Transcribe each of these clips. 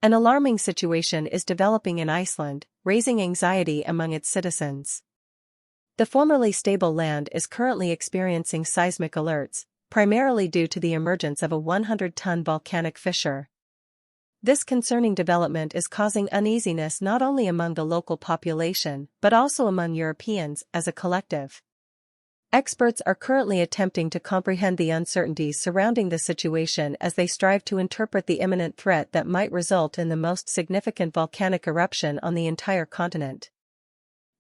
An alarming situation is developing in Iceland, raising anxiety among its citizens. The formerly stable land is currently experiencing seismic alerts, primarily due to the emergence of a 100-ton volcanic fissure. This concerning development is causing uneasiness not only among the local population but also among Europeans as a collective. Experts are currently attempting to comprehend the uncertainties surrounding the situation as they strive to interpret the imminent threat that might result in the most significant volcanic eruption on the entire continent.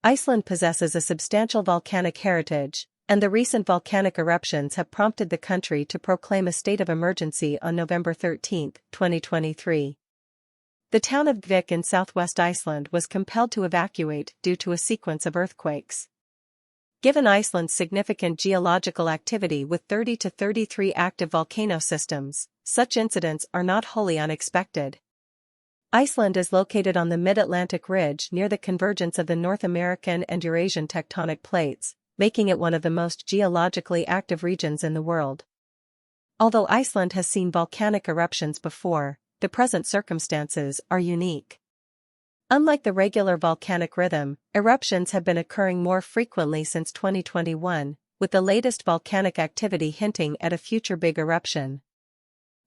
Iceland possesses a substantial volcanic heritage, and the recent volcanic eruptions have prompted the country to proclaim a state of emergency on November 13, 2023. The town of Vik in southwest Iceland was compelled to evacuate due to a sequence of earthquakes. Given Iceland's significant geological activity with 30 to 33 active volcano systems, such incidents are not wholly unexpected. Iceland is located on the mid-Atlantic ridge near the convergence of the North American and Eurasian tectonic plates, making it one of the most geologically active regions in the world. Although Iceland has seen volcanic eruptions before, the present circumstances are unique. Unlike the regular volcanic rhythm, eruptions have been occurring more frequently since 2021, with the latest volcanic activity hinting at a future big eruption.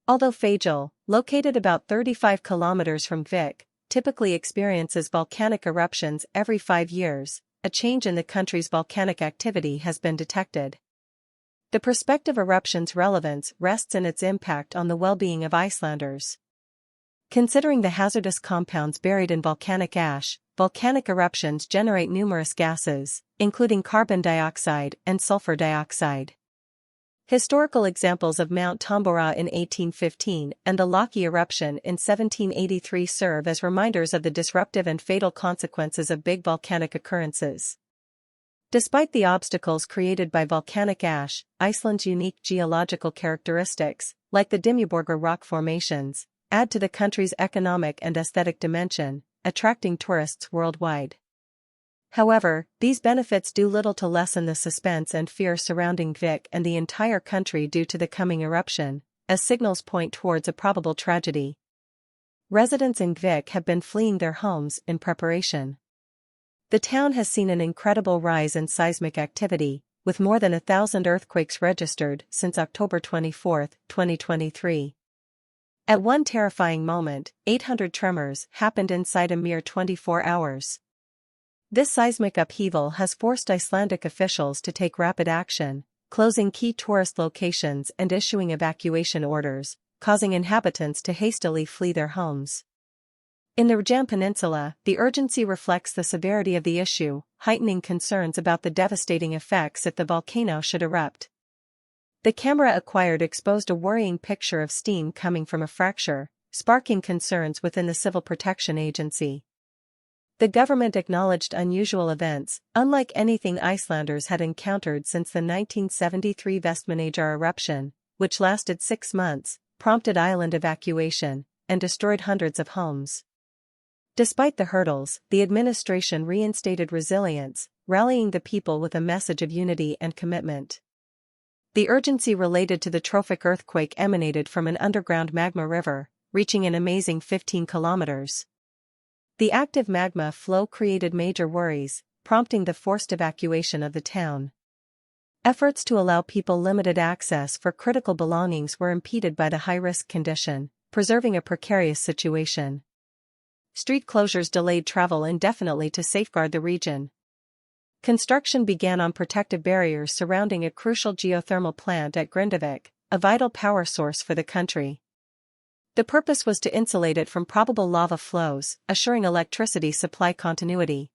Although Fagel, located about 35 kilometers from Vik, typically experiences volcanic eruptions every 5 years, a change in the country's volcanic activity has been detected. The prospective eruption's relevance rests in its impact on the well-being of Icelanders. Considering the hazardous compounds buried in volcanic ash, volcanic eruptions generate numerous gases, including carbon dioxide and sulfur dioxide. Historical examples of Mount Tambora in 1815 and the Laki eruption in 1783 serve as reminders of the disruptive and fatal consequences of big volcanic occurrences. Despite the obstacles created by volcanic ash, Iceland's unique geological characteristics, like the Dimmuborgir rock formations, add to the country's economic and aesthetic dimension, attracting tourists worldwide. However, these benefits do little to lessen the suspense and fear surrounding Vik and the entire country due to the coming eruption, as signals point towards a probable tragedy. Residents in Vik have been fleeing their homes in preparation. The town has seen an incredible rise in seismic activity, with more than 1,000 earthquakes registered since October 24, 2023. At one terrifying moment, 800 tremors happened inside a mere 24 hours. This seismic upheaval has forced Icelandic officials to take rapid action, closing key tourist locations and issuing evacuation orders, causing inhabitants to hastily flee their homes. In the Rajam Peninsula, the urgency reflects the severity of the issue, heightening concerns about the devastating effects if the volcano should erupt. The camera acquired exposed a worrying picture of steam coming from a fracture, sparking concerns within the Civil Protection Agency. The government acknowledged unusual events, unlike anything Icelanders had encountered since the 1973 Vestmannaeyjar eruption, which lasted 6 months, prompted island evacuation, and destroyed hundreds of homes. Despite the hurdles, the administration reinstated resilience, rallying the people with a message of unity and commitment. The urgency related to the trophic earthquake emanated from an underground magma river, reaching an amazing 15 kilometers. The active magma flow created major worries, prompting the forced evacuation of the town. Efforts to allow people limited access for critical belongings were impeded by the high-risk condition, preserving a precarious situation. Street closures delayed travel indefinitely to safeguard the region. Construction began on protective barriers surrounding a crucial geothermal plant at Grindavik, a vital power source for the country. The purpose was to insulate it from probable lava flows, assuring electricity supply continuity.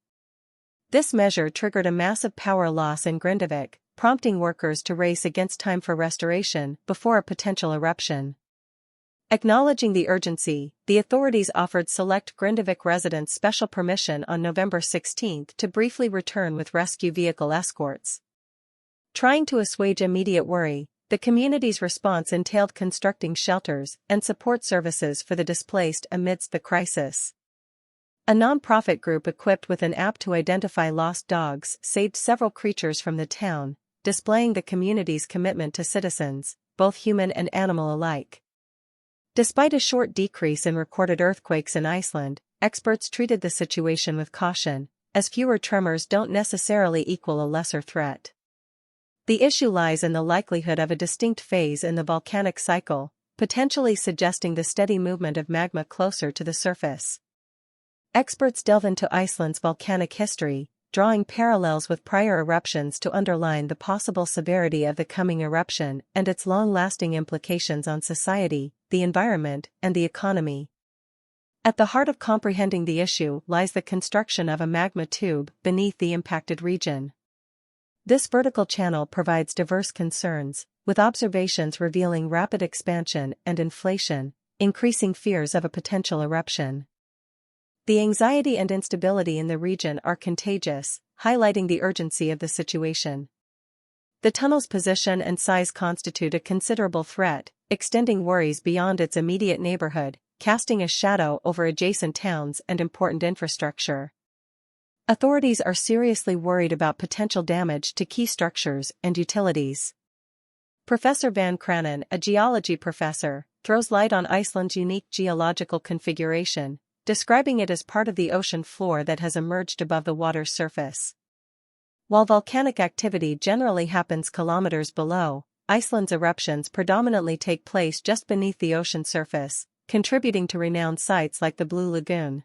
This measure triggered a massive power loss in Grindavik, prompting workers to race against time for restoration before a potential eruption. Acknowledging the urgency, the authorities offered select Grindavik residents special permission on November 16 to briefly return with rescue vehicle escorts. Trying to assuage immediate worry, the community's response entailed constructing shelters and support services for the displaced amidst the crisis. A non-profit group equipped with an app to identify lost dogs saved several creatures from the town, displaying the community's commitment to citizens, both human and animal alike. Despite a short decrease in recorded earthquakes in Iceland, experts treated the situation with caution, as fewer tremors don't necessarily equal a lesser threat. The issue lies in the likelihood of a distinct phase in the volcanic cycle, potentially suggesting the steady movement of magma closer to the surface. Experts delve into Iceland's volcanic history, drawing parallels with prior eruptions to underline the possible severity of the coming eruption and its long-lasting implications on society, the environment, and the economy. At the heart of comprehending the issue lies the construction of a magma tube beneath the impacted region. This vertical channel provides diverse concerns, with observations revealing rapid expansion and inflation, increasing fears of a potential eruption. The anxiety and instability in the region are contagious, highlighting the urgency of the situation. The tunnel's position and size constitute a considerable threat, extending worries beyond its immediate neighborhood, casting a shadow over adjacent towns and important infrastructure. Authorities are seriously worried about potential damage to key structures and utilities. Professor Van Kranen, a geology professor, throws light on Iceland's unique geological configuration, describing it as part of the ocean floor that has emerged above the water's surface. While volcanic activity generally happens kilometers below, Iceland's eruptions predominantly take place just beneath the ocean surface, contributing to renowned sites like the Blue Lagoon.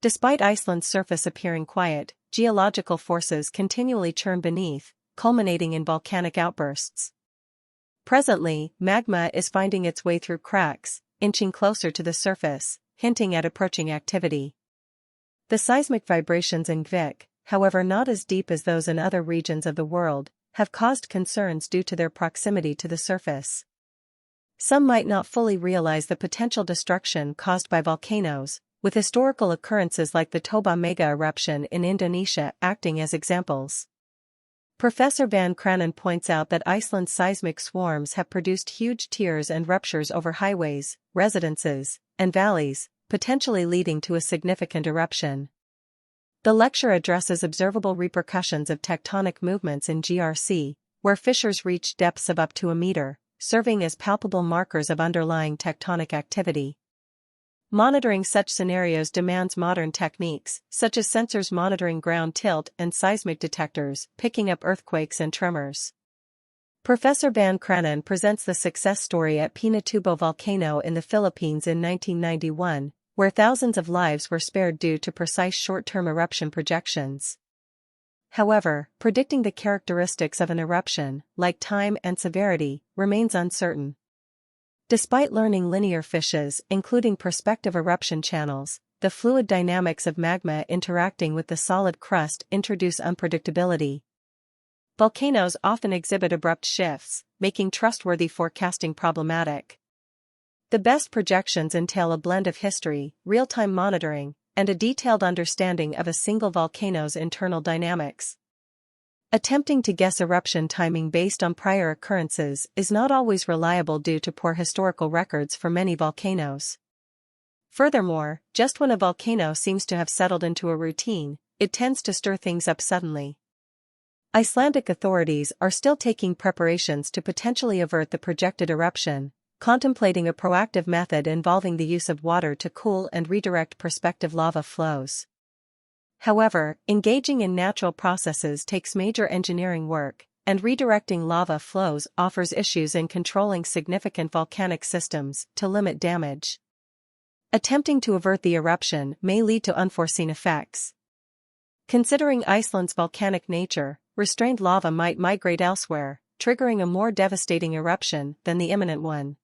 Despite Iceland's surface appearing quiet, geological forces continually churn beneath, culminating in volcanic outbursts. Presently, magma is finding its way through cracks, inching closer to the surface, hinting at approaching activity. The seismic vibrations in Gvik, however not as deep as those in other regions of the world, have caused concerns due to their proximity to the surface. Some might not fully realize the potential destruction caused by volcanoes, with historical occurrences like the Toba mega eruption in Indonesia acting as examples. Professor Van Kranen points out that Iceland's seismic swarms have produced huge tears and ruptures over highways, residences, and valleys, potentially leading to a significant eruption. The lecture addresses observable repercussions of tectonic movements in GRC, where fissures reach depths of up to a meter, serving as palpable markers of underlying tectonic activity. Monitoring such scenarios demands modern techniques, such as sensors monitoring ground tilt and seismic detectors, picking up earthquakes and tremors. Professor Van Kranen presents the success story at Pinatubo Volcano in the Philippines in 1991, where thousands of lives were spared due to precise short-term eruption projections. However, predicting the characteristics of an eruption, like time and severity, remains uncertain. Despite learning linear fishes, including prospective eruption channels, the fluid dynamics of magma interacting with the solid crust introduce unpredictability. Volcanoes often exhibit abrupt shifts, making trustworthy forecasting problematic. The best projections entail a blend of history, real-time monitoring, and a detailed understanding of a single volcano's internal dynamics. Attempting to guess eruption timing based on prior occurrences is not always reliable due to poor historical records for many volcanoes. Furthermore, just when a volcano seems to have settled into a routine, it tends to stir things up suddenly. Icelandic authorities are still taking preparations to potentially avert the projected eruption, contemplating a proactive method involving the use of water to cool and redirect prospective lava flows. However, engaging in natural processes takes major engineering work, and redirecting lava flows offers issues in controlling significant volcanic systems to limit damage. Attempting to avert the eruption may lead to unforeseen effects. Considering Iceland's volcanic nature, restrained lava might migrate elsewhere, triggering a more devastating eruption than the imminent one.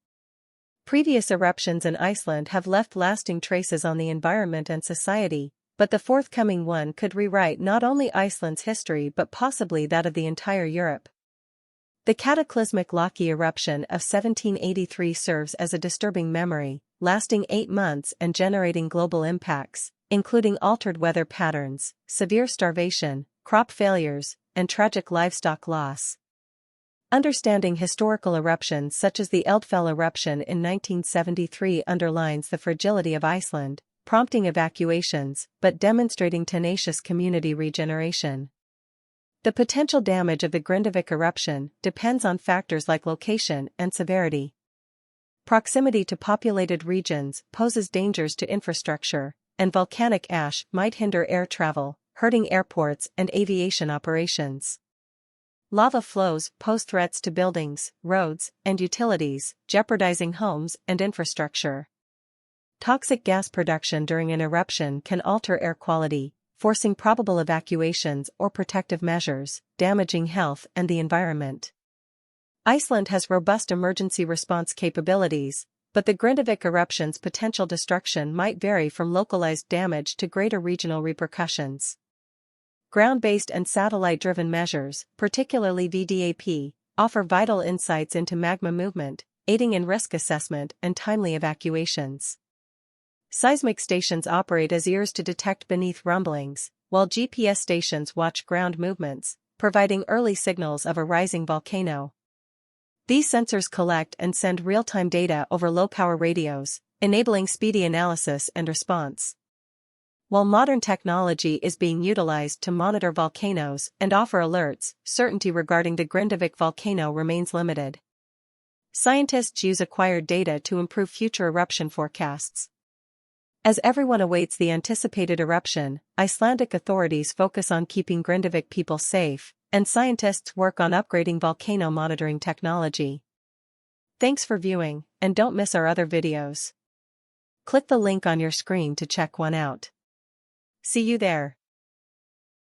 Previous eruptions in Iceland have left lasting traces on the environment and society, but the forthcoming one could rewrite not only Iceland's history but possibly that of the entire Europe. The cataclysmic Laki eruption of 1783 serves as a disturbing memory, lasting 8 months and generating global impacts, including altered weather patterns, severe starvation, crop failures, and tragic livestock loss. Understanding historical eruptions such as the Eldfell eruption in 1973 underlines the fragility of Iceland, prompting evacuations, but demonstrating tenacious community regeneration. The potential damage of the Grindavik eruption depends on factors like location and severity. Proximity to populated regions poses dangers to infrastructure, and volcanic ash might hinder air travel, hurting airports and aviation operations. Lava flows pose threats to buildings, roads, and utilities, jeopardizing homes and infrastructure. Toxic gas production during an eruption can alter air quality, forcing probable evacuations or protective measures, damaging health and the environment. Iceland has robust emergency response capabilities, but the Grindavik eruption's potential destruction might vary from localized damage to greater regional repercussions. Ground-based and satellite-driven measures, particularly VDAP, offer vital insights into magma movement, aiding in risk assessment and timely evacuations. Seismic stations operate as ears to detect beneath rumblings, while GPS stations watch ground movements, providing early signals of a rising volcano. These sensors collect and send real-time data over low-power radios, enabling speedy analysis and response. While modern technology is being utilized to monitor volcanoes and offer alerts, certainty regarding the Grindavik volcano remains limited. Scientists use acquired data to improve future eruption forecasts. As everyone awaits the anticipated eruption, Icelandic authorities focus on keeping Grindavik people safe, and scientists work on upgrading volcano monitoring technology. Thanks for viewing, and don't miss our other videos. Click the link on your screen to check one out. See you there.